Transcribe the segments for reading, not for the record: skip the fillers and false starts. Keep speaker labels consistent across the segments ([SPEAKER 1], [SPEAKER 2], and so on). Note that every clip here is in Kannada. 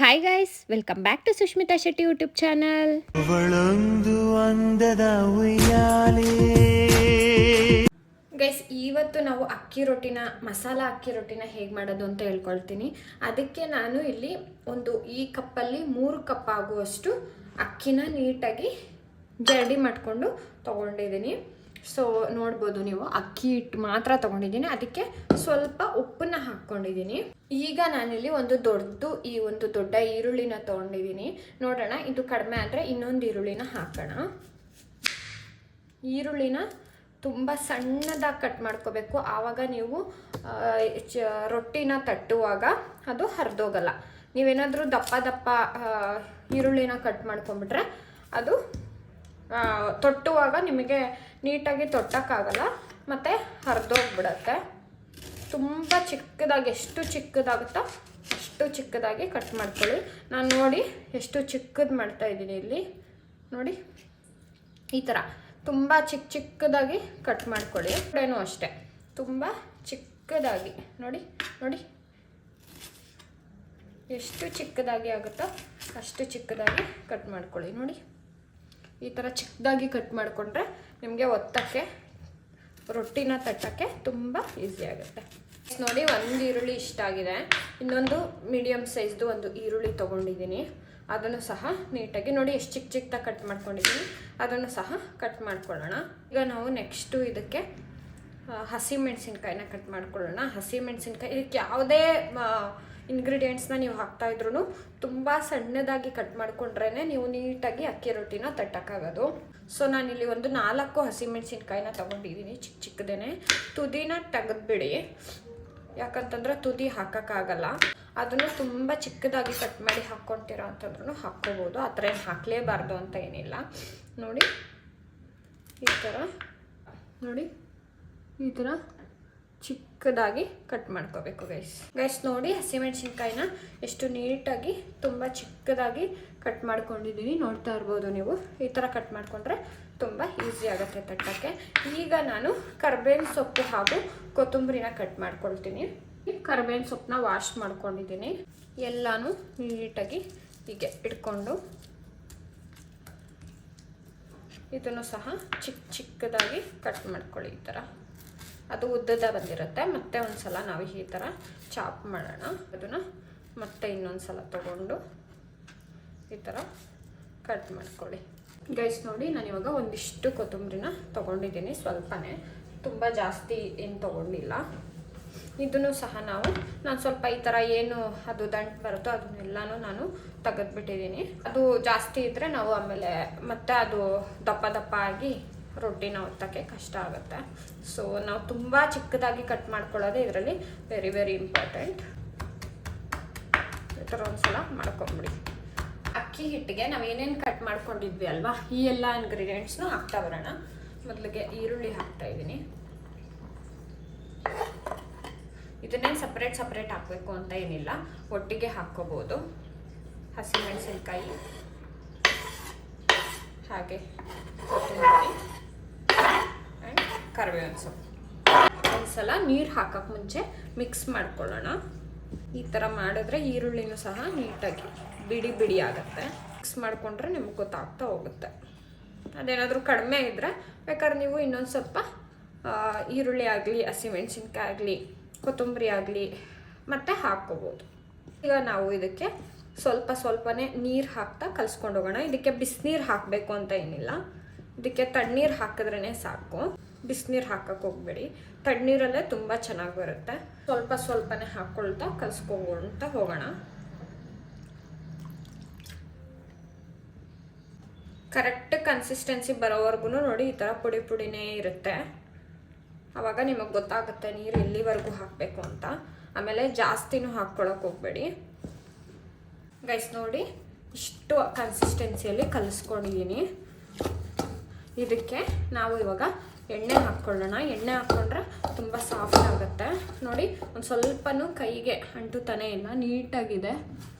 [SPEAKER 1] Hi guys, welcome back to Sushmita Shetty YouTube channel. Guys, ಇವತ್ತು ನಾವು ಮಸಾಲ ಅಕ್ಕಿ ರೊಟ್ಟಿನ ಹೇಗೆ ಮಾಡೋದು ಅಂತ ಹೇಳ್ಕೊಳ್ತೀನಿ. ಅದಕ್ಕೆ ನಾನು ಇಲ್ಲಿ ಈ ಕಪ್ಪಲ್ಲಿ 3 ಕಪ್ ಆಗುವಷ್ಟು ಅಕ್ಕಿನ ನೀಟಾಗಿ ಜರಡಿ ಮಾಡಿಕೊಂಡು ತೊಗೊಂಡಿದ್ದೀನಿ. ಸೊ ನೋಡ್ಬೋದು ನೀವು, ಅಕ್ಕಿ ಹಿಟ್ಟು ಮಾತ್ರ ತೊಗೊಂಡಿದ್ದೀನಿ. ಅದಕ್ಕೆ ಸ್ವಲ್ಪ ಉಪ್ಪನ್ನ ಹಾಕ್ಕೊಂಡಿದ್ದೀನಿ. ಈಗ ನಾನಿಲ್ಲಿ ಒಂದು ದೊಡ್ಡ ಈರುಳ್ಳಿನ ತೊಗೊಂಡಿದ್ದೀನಿ. ನೋಡೋಣ, ಇದು ಕಡಿಮೆ ಆದರೆ ಇನ್ನೊಂದು ಈರುಳ್ಳಿನ ಹಾಕೋಣ. ಈರುಳ್ಳಿನ ತುಂಬ ಸಣ್ಣದಾಗಿ ಕಟ್ ಮಾಡ್ಕೋಬೇಕು. ಆವಾಗ ನೀವು ರೊಟ್ಟಿನ ತಟ್ಟುವಾಗ ಅದು ಹರಿದೋಗಲ್ಲ. ನೀವೇನಾದರೂ ದಪ್ಪ ಈರುಳ್ಳಿನ ಕಟ್ ಮಾಡ್ಕೊಂಬಿಟ್ರೆ ಅದು ತೊಟ್ಟುವಾಗ ನಿಮಗೆ ನೀಟಾಗಿ ತೊಟ್ಟಕ್ಕಾಗಲ್ಲ ಮತ್ತು ಹರಿದೋಗ್ಬಿಡತ್ತೆ. ತುಂಬ ಚಿಕ್ಕದಾಗಿ, ಎಷ್ಟು ಚಿಕ್ಕದಾಗುತ್ತೋ ಅಷ್ಟು ಚಿಕ್ಕದಾಗಿ ಕಟ್ ಮಾಡ್ಕೊಳ್ಳಿ. ನಾನು ನೋಡಿ ಎಷ್ಟು ಚಿಕ್ಕದು ಮಾಡ್ತಾಯಿದ್ದೀನಿ ಇಲ್ಲಿ. ನೋಡಿ, ಈ ಥರ ತುಂಬ ಚಿಕ್ಕದಾಗಿ ಕಟ್ ಮಾಡ್ಕೊಳ್ಳಿ. ಏನೋ ಅಷ್ಟೇ, ತುಂಬ ಚಿಕ್ಕದಾಗಿ ನೋಡಿ ಎಷ್ಟು ಚಿಕ್ಕದಾಗಿ ಆಗುತ್ತೋ ಅಷ್ಟು ಚಿಕ್ಕದಾಗಿ ಕಟ್ ಮಾಡ್ಕೊಳ್ಳಿ. ನೋಡಿ, ಈ ಥರ ಚಿಕ್ಕದಾಗಿ ಕಟ್ ಮಾಡಿಕೊಂಡ್ರೆ ನಿಮಗೆ ಒತ್ತಕ್ಕೆ, ರೊಟ್ಟಿನ ತಟ್ಟಕ್ಕೆ ತುಂಬ ಈಸಿ ಆಗುತ್ತೆ. ನೋಡಿ, ಒಂದು ಈರುಳ್ಳಿ ಇಷ್ಟ ಆಗಿದೆ. ಇನ್ನೊಂದು ಮೀಡಿಯಮ್ ಸೈಜ್ದು ಒಂದು ಈರುಳ್ಳಿ ತೊಗೊಂಡಿದ್ದೀನಿ. ಅದನ್ನು ಸಹ ನೀಟಾಗಿ ನೋಡಿ ಎಷ್ಟು ಚಿಕ್ಕದಾಗಿ ಕಟ್ ಮಾಡ್ಕೊಂಡಿದ್ದೀನಿ. ಅದನ್ನು ಸಹ ಕಟ್ ಮಾಡ್ಕೊಳ್ಳೋಣ. ಈಗ ನಾವು ನೆಕ್ಸ್ಟು ಇದಕ್ಕೆ ಹಸಿಮೆಣಸಿನ್ಕಾಯಿನ ಕಟ್ ಮಾಡ್ಕೊಳ್ಳೋಣ. ಹಸಿಮೆಣಸಿನ್ಕಾಯಿ, ಇದಕ್ಕೆ ಯಾವುದೇ ಇಂಗ್ರೀಡಿಯೆಂಟ್ಸ್ನ ನೀವು ಹಾಕ್ತಾಯಿದ್ರು ತುಂಬ ಸಣ್ಣದಾಗಿ ಕಟ್ ಮಾಡಿಕೊಂಡ್ರೇ ನೀವು ನೀಟಾಗಿ ಅಕ್ಕಿ ರೊಟ್ಟಿನ ತಟ್ಟಕ್ಕಾಗೋದು. ಸೊ ನಾನಿಲ್ಲಿ ಒಂದು 4 ಹಸಿಮೆಣಸಿನ್ಕಾಯಿನ ತೊಗೊಂಡಿದ್ದೀನಿ, ಚಿಕ್ಕದೇನೆ. ತುದಿನ ತೆಗೆದ್ಬಿಡಿ, ಯಾಕಂತಂದ್ರೆ ತುದಿ ಹಾಕೋಕ್ಕಾಗಲ್ಲ. ಅದನ್ನು ತುಂಬ ಚಿಕ್ಕದಾಗಿ ಕಟ್ ಮಾಡಿ ಹಾಕ್ಕೊತೀರ ಅಂತಂದ್ರೂ ಹಾಕ್ಕೋಬೋದು. ಆ ಥರ ಏನು ಹಾಕಲೇಬಾರ್ದು ಅಂತ ಏನಿಲ್ಲ. ನೋಡಿ, ಈ ಥರ ಚಿಕ್ಕದಾಗಿ ಕಟ್ ಮಾಡ್ಕೋಬೇಕು ಗೈಸ್. ನೋಡಿ, ಹಸಿಮೆಣಸಿನ್ಕಾಯಿನ ಎಷ್ಟು ನೀಟಾಗಿ ತುಂಬ ಚಿಕ್ಕದಾಗಿ ಕಟ್ ಮಾಡ್ಕೊಂಡಿದ್ದೀನಿ. ನೋಡ್ತಾ ಇರ್ಬೋದು ನೀವು. ಈ ಥರ ಕಟ್ ಮಾಡಿಕೊಂಡ್ರೆ ತುಂಬ ಈಸಿ ಆಗುತ್ತೆ ತಟ್ಟಕ್ಕೆ. ಈಗ ನಾನು ಕರ್ಬೇವಿನ ಸೊಪ್ಪು ಹಾಗೂ ಕೊತ್ತಂಬರಿನ ಕಟ್ ಮಾಡ್ಕೊಳ್ತೀನಿ. ಕರ್ಬೇವಿನ ಸೊಪ್ಪನ್ನ ವಾಶ್ ಮಾಡ್ಕೊಂಡಿದ್ದೀನಿ. ಎಲ್ಲನೂ ನೀಟಾಗಿ ಹೀಗೆ ಇಟ್ಕೊಂಡು ಇದನ್ನು ಸಹ ಚಿಕ್ಕದಾಗಿ ಕಟ್ ಮಾಡ್ಕೊಳ್ಳಿ. ಈ ಥರ ಅದು ಉದ್ದದ ಬಂದಿರುತ್ತೆ. ಮತ್ತೆ ಒಂದು ಸಲ ನಾವು ಈ ಥರ ಚಾಪ್ ಮಾಡೋಣ. ಅದನ್ನು ಮತ್ತೆ ಇನ್ನೊಂದು ಸಲ ತೊಗೊಂಡು ಈ ಥರ ಕಟ್ ಮಾಡ್ಕೊಳ್ಳಿ ಗೈಸ್. ನೋಡಿ, ನಾನಿವಾಗ ಒಂದಿಷ್ಟು ಕೊತ್ತಂಬರಿನ ತೊಗೊಂಡಿದ್ದೀನಿ, ಸ್ವಲ್ಪನೇ, ತುಂಬ ಜಾಸ್ತಿ ಏನು ತೊಗೊಂಡಿಲ್ಲ. ಇದನ್ನು ಸಹ ನಾನು ಸ್ವಲ್ಪ ಈ ಥರ ಏನು ಅದು ದಂಟು ಬರುತ್ತೋ ಅದನ್ನೆಲ್ಲನೂ ನಾನು ತೆಗೆದ್ಬಿಟ್ಟಿದ್ದೀನಿ. ಅದು ಜಾಸ್ತಿ ಇದ್ದರೆ ನಾವು ಆಮೇಲೆ ಮತ್ತೆ ಅದು ದಪ್ಪ ಆಗಿ ರೊಟ್ಟಿನ ಒತ್ತಕ್ಕೆ ಕಷ್ಟ ಆಗುತ್ತೆ. ಸೊ ನಾವು ತುಂಬ ಚಿಕ್ಕದಾಗಿ ಕಟ್ ಮಾಡ್ಕೊಳ್ಳೋದು ಇದರಲ್ಲಿ ವೆರಿ ವೆರಿ ಇಂಪಾರ್ಟೆಂಟ್. ಈ ಥರ ಒಂದು ಸಲ ಮಾಡ್ಕೊಂಬಿಡಿ. ಅಕ್ಕಿ ಹಿಟ್ಟಿಗೆ ನಾವು ಏನೇನು ಕಟ್ ಮಾಡ್ಕೊಂಡಿದ್ವಿ ಅಲ್ವಾ, ಈ ಎಲ್ಲ ಇಂಗ್ರೀಡಿಯೆಂಟ್ಸ್ನು ಹಾಕ್ತಾ ಬರೋಣ. ಮೊದಲಿಗೆ ಈರುಳ್ಳಿ ಹಾಕ್ತಾಯಿದ್ದೀನಿ. ಇದನ್ನೇನು ಸಪ್ರೇಟ್ ಹಾಕಬೇಕು ಅಂತ ಏನಿಲ್ಲ, ಒಟ್ಟಿಗೆ ಹಾಕ್ಕೋಬೋದು. ಹಸಿಮೆಣಸಿನ್ಕಾಯಿ ಹಾಗೆ ಕೊತ್ತಂಬರಿ ಆ್ಯಂಡ್ ಕರಿಬೇವಿನ ಸೊಪ್ಪು. ಒಂದು ಸಲ ನೀರು ಹಾಕೋಕ್ಕೆ ಮುಂಚೆ ಮಿಕ್ಸ್ ಮಾಡ್ಕೊಳ್ಳೋಣ. ಈ ಥರ ಮಾಡಿದ್ರೆ ಈರುಳ್ಳಿನೂ ಸಹ ನೀಟಾಗಿ ಬಿಡಿ ಆಗುತ್ತೆ. ಮಿಕ್ಸ್ ಮಾಡಿಕೊಂಡ್ರೆ ನಿಮ್ಗೆ ಗೊತ್ತಾಗ್ತಾ ಹೋಗುತ್ತೆ. ಅದೇನಾದರೂ ಕಡಿಮೆ ಇದ್ದರೆ ಬೇಕಾದ್ರೆ ನೀವು ಇನ್ನೊಂದು ಸ್ವಲ್ಪ ಈರುಳ್ಳಿ ಆಗಲಿ, ಹಸಿಮೆಣಸಿನ್ಕಾಯಿ ಆಗಲಿ, ಕೊತ್ತಂಬರಿ ಆಗಲಿ ಮತ್ತೆ ಹಾಕ್ಕೋಬೋದು. ಈಗ ನಾವು ಇದಕ್ಕೆ ಸ್ವಲ್ಪನೇ ನೀರು ಹಾಕ್ತಾ ಕಲಿಸ್ಕೊಂಡು ಹೋಗೋಣ. ಇದಕ್ಕೆ ಬಿಸಿನೀರು ಹಾಕಬೇಕು ಅಂತ ಏನಿಲ್ಲ, ಇದಕ್ಕೆ ತಣ್ಣೀರು ಹಾಕಿದ್ರೇ ಸಾಕು. ಬಿಸಿನೀರು ಹಾಕಕ್ಕೆ ಹೋಗಬೇಡಿ, ತಣ್ಣೀರಲ್ಲೇ ತುಂಬ ಚೆನ್ನಾಗಿ ಬರುತ್ತೆ. ಸ್ವಲ್ಪನೇ ಹಾಕ್ಕೊಳ್ತಾ ಕಲಿಸ್ಕೊಂತ ಹೋಗೋಣ. ಕರೆಕ್ಟ್ ಕನ್ಸಿಸ್ಟೆನ್ಸಿ ಬರೋವರೆಗೂ ನೋಡಿ, ಈ ಥರ ಪುಡಿನೇ ಇರುತ್ತೆ. ಆವಾಗ ನಿಮಗೆ ಗೊತ್ತಾಗುತ್ತೆ ನೀರು ಎಲ್ಲಿವರೆಗೂ ಹಾಕಬೇಕು ಅಂತ. ಆಮೇಲೆ ಜಾಸ್ತಿನೂ ಹಾಕ್ಕೊಳಕ್ಕೆ ಹೋಗಬೇಡಿ ಗೈಸ್. ನೋಡಿ, ಇಷ್ಟು ಕನ್ಸಿಸ್ಟೆನ್ಸಿಯಲ್ಲಿ ಕಲಿಸ್ಕೊಂಡಿದ್ದೀನಿ. ಇದಕ್ಕೆ ನಾವು ಇವಾಗ ಎಣ್ಣೆ ಹಾಕ್ಕೊಳ್ಳೋಣ. ಎಣ್ಣೆ ಹಾಕ್ಕೊಂಡ್ರೆ ತುಂಬ ಸಾಫ್ಟ್ ಆಗುತ್ತೆ. ನೋಡಿ, ಒಂದು ಸ್ವಲ್ಪನೂ ಕೈಗೆ ಅಂಟುತ್ತಾನೆ ಇಲ್ಲ, ನೀಟಾಗಿದೆ.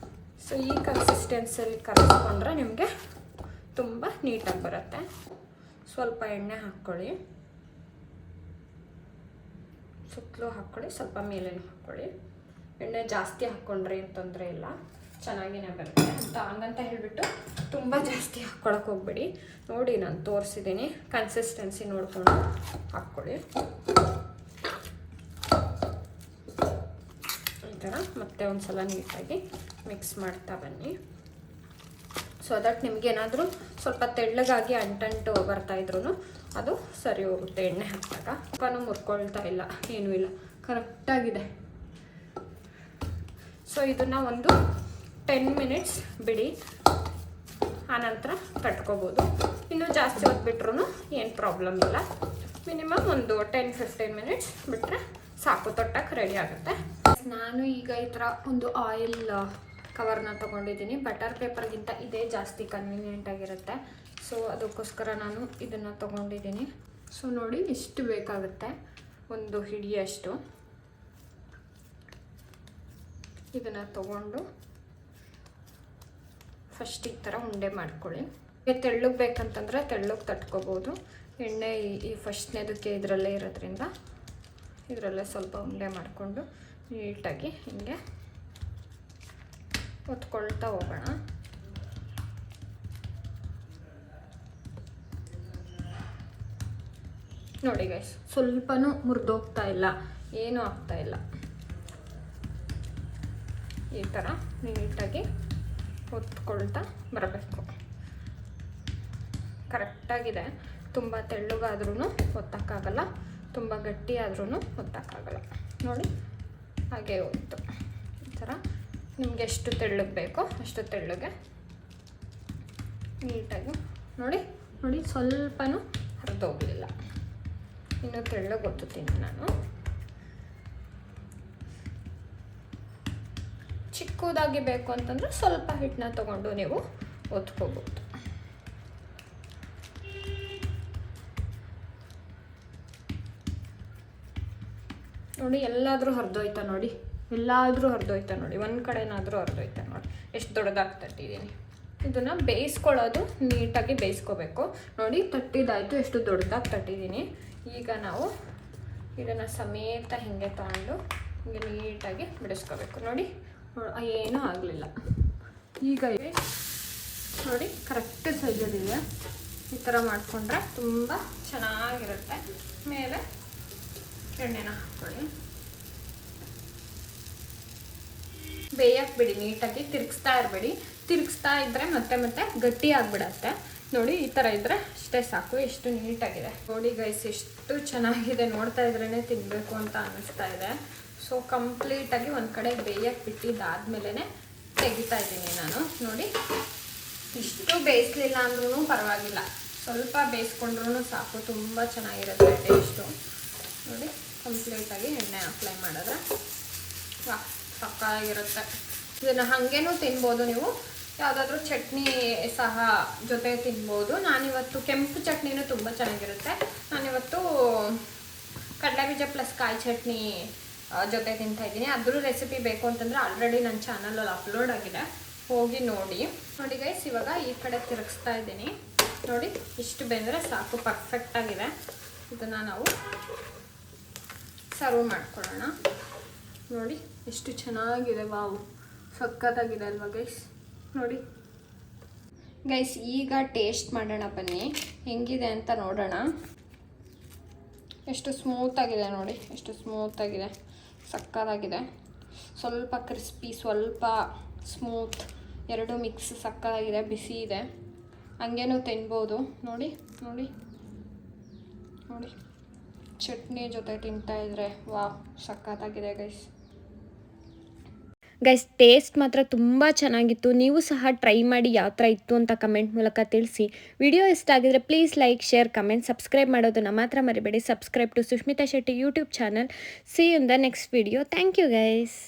[SPEAKER 1] ಸೊ ಈ ಕನ್ಸಿಸ್ಟೆನ್ಸಿಯಲ್ಲಿ ಕಲಿಸ್ಕೊಂಡ್ರೆ ನಿಮಗೆ ತುಂಬ ನೀಟಾಗಿ ಬರುತ್ತೆ. ಸ್ವಲ್ಪ ಎಣ್ಣೆ ಹಾಕ್ಕೊಳ್ಳಿ, ಸುತ್ತಲೂ ಹಾಕ್ಕೊಳ್ಳಿ, ಸ್ವಲ್ಪ ಮೇಲೆ ಹಾಕ್ಕೊಳ್ಳಿ. ಎಣ್ಣೆ ಜಾಸ್ತಿ ಹಾಕ್ಕೊಂಡ್ರೆ ಏನು ತೊಂದರೆ ಇಲ್ಲ. ಚೆನ್ನಾಗಿನೇ ಬರುತ್ತೆ ಅಂತ ಹಂಗಂತ ಹೇಳಿಬಿಟ್ಟು ತುಂಬ ಜಾಸ್ತಿ ಹಾಕ್ಕೊಳಕ್ಕೆ ಹೋಗ್ಬೇಡಿ. ನೋಡಿ ನಾನು ತೋರಿಸಿದ್ದೀನಿ, ಕನ್ಸಿಸ್ಟೆನ್ಸಿ ನೋಡಿಕೊಂಡು ಹಾಕ್ಕೊಳ್ಳಿ. ಈ ಥರ ಮತ್ತೆ ಒಂದು ಸಲ ನೀಟಾಗಿ ಮಿಕ್ಸ್ ಮಾಡ್ತಾ ಬನ್ನಿ. ಸೊ ದಟ್ ನಿಮಗೇನಾದರೂ ಸ್ವಲ್ಪ ತೆಳ್ಳಗಾಗಿ ಅಂಟಂಟು ಬರ್ತಾಯಿದ್ರು ಅದು ಸರಿ ಹೋಗುತ್ತೆ. ಎಣ್ಣೆ ಹಾಕಿದಾಗ ತುಪ್ಪನೂ ಮುರ್ಕೊಳ್ತಾ ಇಲ್ಲ, ಏನೂ ಇಲ್ಲ, ಕರೆಕ್ಟಾಗಿದೆ. ಸೊ ಇದನ್ನು ಒಂದು 10 ಮಿನಿಟ್ಸ್ ಬಿಡಿ, ಆನಂತರ ತಟ್ಕೋಬೋದು. ಇನ್ನೂ ಜಾಸ್ತಿ ಹೊತ್ತು ಬಿಟ್ರೂ ಏನು ಪ್ರಾಬ್ಲಮ್ ಇಲ್ಲ. ಮಿನಿಮಮ್ ಒಂದು 10-15 ಮಿನಿಟ್ಸ್ ಬಿಟ್ಟರೆ ಸಾಕು, ತೊಟ್ಟಕ್ಕೆ ರೆಡಿ ಆಗುತ್ತೆ. ನಾನು ಈಗ ಈ ಥರ ಒಂದು ಆಯಿಲ್ ಕವರ್ನ ತೊಗೊಂಡಿದ್ದೀನಿ. ಬಟರ್ ಪೇಪರ್ಗಿಂತ ಇದೇ ಜಾಸ್ತಿ ಕನ್ವೀನಿಯೆಂಟ್ ಆಗಿರುತ್ತೆ. ಸೊ ಅದಕ್ಕೋಸ್ಕರ ನಾನು ಇದನ್ನು ತೊಗೊಂಡಿದ್ದೀನಿ. ಸೊ ನೋಡಿ ಇಷ್ಟು ಬೇಕಾಗುತ್ತೆ, ಒಂದು ಹಿಡಿಯಷ್ಟು. ಇದನ್ನು ತೊಗೊಂಡು ಫಸ್ಟ್ ಈ ಥರ ಉಂಡೆ ಮಾಡ್ಕೊಳ್ಳಿ. ತೆಳ್ಳಗೆ ಬೇಕಂತಂದರೆ ತೆಳ್ಳಗೆ ತಟ್ಕೋಬೋದು. ಎಣ್ಣೆ ಈ ಫಸ್ಟ್ನೇದಕ್ಕೆ ಇದರಲ್ಲೇ ಇರೋದ್ರಿಂದ ಇದರಲ್ಲೇ ಸ್ವಲ್ಪ ಉಂಡೆ ಮಾಡಿಕೊಂಡು ನೀಟಾಗಿ ಹಿಂಗೆ ಒತ್ಕೊಳ್ತಾ ಹೋಗೋಣ. ನೋಡಿ ಗೈಸ್, ಸ್ವಲ್ಪನೂ ಮುರಿದೋಗ್ತಾ ಇಲ್ಲ, ಏನೂ ಆಗ್ತಾ ಇಲ್ಲ. ಈ ಥರ ನೀಟಾಗಿ ಒತ್ಕೊಳ್ತಾ ಬರಬೇಕು. ಕರೆಕ್ಟಾಗಿದೆ. ತುಂಬ ತೆಳ್ಳಗಾದ್ರೂ ಒತ್ತಕ್ಕಾಗಲ್ಲ, ತುಂಬ ಗಟ್ಟಿ ಆದ್ರೂ ಒತ್ತಕ್ಕಾಗಲ್ಲ. ನೋಡಿ ಹಾಗೆ ಹೋಯ್ತು. ಈ ಥರ ನಿಮಗೆ ಎಷ್ಟು ತೆಳ್ಳಗೆ ಬೇಕೋ ಅಷ್ಟು ತೆಳ್ಳಗೆ ನೀಟಾಗಿ ನೋಡಿ ನೋಡಿ, ಸ್ವಲ್ಪನೂ ಹರಿದೋಗಲಿಲ್ಲ. ಇನ್ನು ತೆಳ್ಳಗೆ ಒತ್ತುತ್ತೀನಿ ನಾನು. ಚಿಕ್ಕದಾಗಿ ಬೇಕು ಅಂತಂದರೆ ಸ್ವಲ್ಪ ಹಿಟ್ಟನ್ನ ತೊಗೊಂಡು ನೀವು ಒತ್ಕೋಬೋದು. ನೋಡಿ ಎಲ್ಲಾದರೂ ಹರಿದೋಯ್ತಾ ನೋಡಿ, ಎಲ್ಲಾದರೂ ಹರಿದೋಯ್ತಾ ನೋಡಿ, ಒಂದು ಕಡೆನಾದರೂ ಹರಿದೋಯ್ತಾ ನೋಡಿ. ಎಷ್ಟು ದೊಡ್ಡದಾಗಿ ತಟ್ಟಿದ್ದೀನಿ. ಇದನ್ನು ಬೇಯಿಸ್ಕೊಳ್ಳೋದು ನೀಟಾಗಿ ಬೇಯಿಸ್ಕೋಬೇಕು. ನೋಡಿ ತಟ್ಟಿದಾಯಿತು, ಎಷ್ಟು ದೊಡ್ಡದಾಗಿ ತಟ್ಟಿದ್ದೀನಿ. ಈಗ ನಾವು ಇದನ್ನು ಸಮೇತ ಹಿಂಗೆ ತಗೊಂಡು ಹಿಂಗೆ ನೀಟಾಗಿ ಬಿಡಿಸ್ಕೋಬೇಕು. ನೋಡಿ ಏನೂ ಆಗಲಿಲ್ಲ. ಈಗ ನೋಡಿ ಕರೆಕ್ಟ್ ಸೈಜಲ್ಲಿದೆ. ಈ ಥರ ಮಾಡಿಕೊಂಡ್ರೆ ತುಂಬ ಚೆನ್ನಾಗಿರುತ್ತೆ. ಮೇಲೆ ಎಣ್ಣೆನ ಹಾಕ್ಕೊಳ್ಳಿ, ಬೇಯಕ್ಕೆ ಬಿಡಿ. ನೀಟಾಗಿ ತಿರುಗಿಸ್ತಾ ಇರಬೇಡಿ, ತಿರುಗಿಸ್ತಾ ಇದ್ದರೆ ಮತ್ತೆ ಮತ್ತೆ ಗಟ್ಟಿ ಆಗಿಬಿಡತ್ತೆ. ನೋಡಿ ಈ ಥರ ಇದ್ದರೆ ಅಷ್ಟೇ ಸಾಕು. ಎಷ್ಟು ನೀಟಾಗಿದೆ ನೋಡಿ ಗೈಸ್, ಎಷ್ಟು ಚೆನ್ನಾಗಿದೆ. ನೋಡ್ತಾ ಇದ್ರೇ ತಿನ್ನಬೇಕು ಅಂತ ಅನ್ನಿಸ್ತಾ ಇದೆ. ಸೊ ಕಂಪ್ಲೀಟಾಗಿ ಒಂದು ಕಡೆ ಬೇಯಕ್ಕೆ ಬಿಟ್ಟಿದ್ದಾದಮೇಲೆ ತೆಗಿತಾ ಇದ್ದೀನಿ ನಾನು. ನೋಡಿ ಇಷ್ಟು ಬೇಯಿಸಲಿಲ್ಲ ಅಂದ್ರೂ ಪರವಾಗಿಲ್ಲ, ಸ್ವಲ್ಪ ಬೇಯಿಸ್ಕೊಂಡ್ರೂ ಸಾಕು, ತುಂಬ ಚೆನ್ನಾಗಿರುತ್ತೆ ಟೇಸ್ಟು. ನೋಡಿ ಕಂಪ್ಲೀಟಾಗಿ ಎಣ್ಣೆ ಅಪ್ಲೈ ಮಾಡಿದ್ರೆ ಸಕ್ಕತ್ತಾಗಿರುತ್ತೆ. ಇದನ್ನು ಹಾಗೇನೂ ತಿನ್ಬೋದು ನೀವು, ಯಾವುದಾದ್ರೂ ಚಟ್ನಿ ಸಹ ಜೊತೆ ತಿನ್ಬೋದು. ನಾನಿವತ್ತು ಕೆಂಪು ಚಟ್ನಿನೂ ತುಂಬ ಚೆನ್ನಾಗಿರುತ್ತೆ. ನಾನಿವತ್ತು ಕಡಲೆಬೀಜ ಪ್ಲಸ್ ಕಾಯಿ ಚಟ್ನಿ ಜೊತೆ ತಿಂತಾಯಿದ್ದೀನಿ. ಅದ್ರ ರೆಸಿಪಿ ಬೇಕು ಅಂತಂದರೆ ಆಲ್ರೆಡಿ ನನ್ನ ಚಾನಲಲ್ಲಿ ಅಪ್ಲೋಡ್ ಆಗಿದೆ, ಹೋಗಿ ನೋಡಿ. ನೋಡಿ ಗೈಸ್, ಇವಾಗ ಈ ಕಡೆ ತಿರುಗಿಸ್ತಾ ಇದ್ದೀನಿ. ನೋಡಿ ಇಷ್ಟು ಬೆಂದರೆ ಸಾಕು, ಪರ್ಫೆಕ್ಟಾಗಿದೆ. ಇದನ್ನು ನಾವು ಸರ್ವ್ ಮಾಡ್ಕೊಳ್ಳೋಣ. ನೋಡಿ ಎಷ್ಟು ಚೆನ್ನಾಗಿದೆ, ವಾವ್ ಸಕ್ಕತ್ತಾಗಿದೆ ಅಲ್ವಾ ಗೈಸ್. ನೋಡಿ ಗೈಸ್, ಈಗ ಟೇಸ್ಟ್ ಮಾಡೋಣ ಬನ್ನಿ, ಹೆಂಗಿದೆ ಅಂತ ನೋಡೋಣ. ಎಷ್ಟು ಸ್ಮೂತಾಗಿದೆ ನೋಡಿ, ಎಷ್ಟು ಸ್ಮೂತಾಗಿದೆ, ಸಕ್ಕತ್ತಾಗಿದೆ. ಸ್ವಲ್ಪ ಕ್ರಿಸ್ಪಿ, ಸ್ವಲ್ಪ ಸ್ಮೂತ್, ಎರಡು ಮಿಕ್ಸ್ ಸಕ್ಕತ್ತಾಗಿದೆ. ಬಿಸಿ ಇದೆ, ಹಂಗೇನೂ ತಿನ್ಬೋದು. ನೋಡಿ ನೋಡಿ ನೋಡಿ, ಚಟ್ನಿ ಜೊತೆ ತಿಂತಾಯಿದ್ರೆ ವಾವ್ ಸಕ್ಕತ್ತಾಗಿದೆ ಗೈಸ್.
[SPEAKER 2] ಗೈಸ್ ಟೇಸ್ಟ್ ಮಾತ್ರ ತುಂಬ ಚೆನ್ನಾಗಿತ್ತು. ನೀವು ಸಹ ಟ್ರೈ ಮಾಡಿ ಯಾವ ಥರ ಇತ್ತು ಅಂತ ಕಮೆಂಟ್ ಮೂಲಕ ತಿಳಿಸಿ. ವಿಡಿಯೋ ಇಷ್ಟ ಆಗಿದ್ರೆ please like, share, comment, subscribe ಮಾಡೋದನ್ನು ಮಾತ್ರ ಮರಿಬೇಡಿ. Subscribe to Sushmita Shetty YouTube channel. See you in the next video. Thank you guys.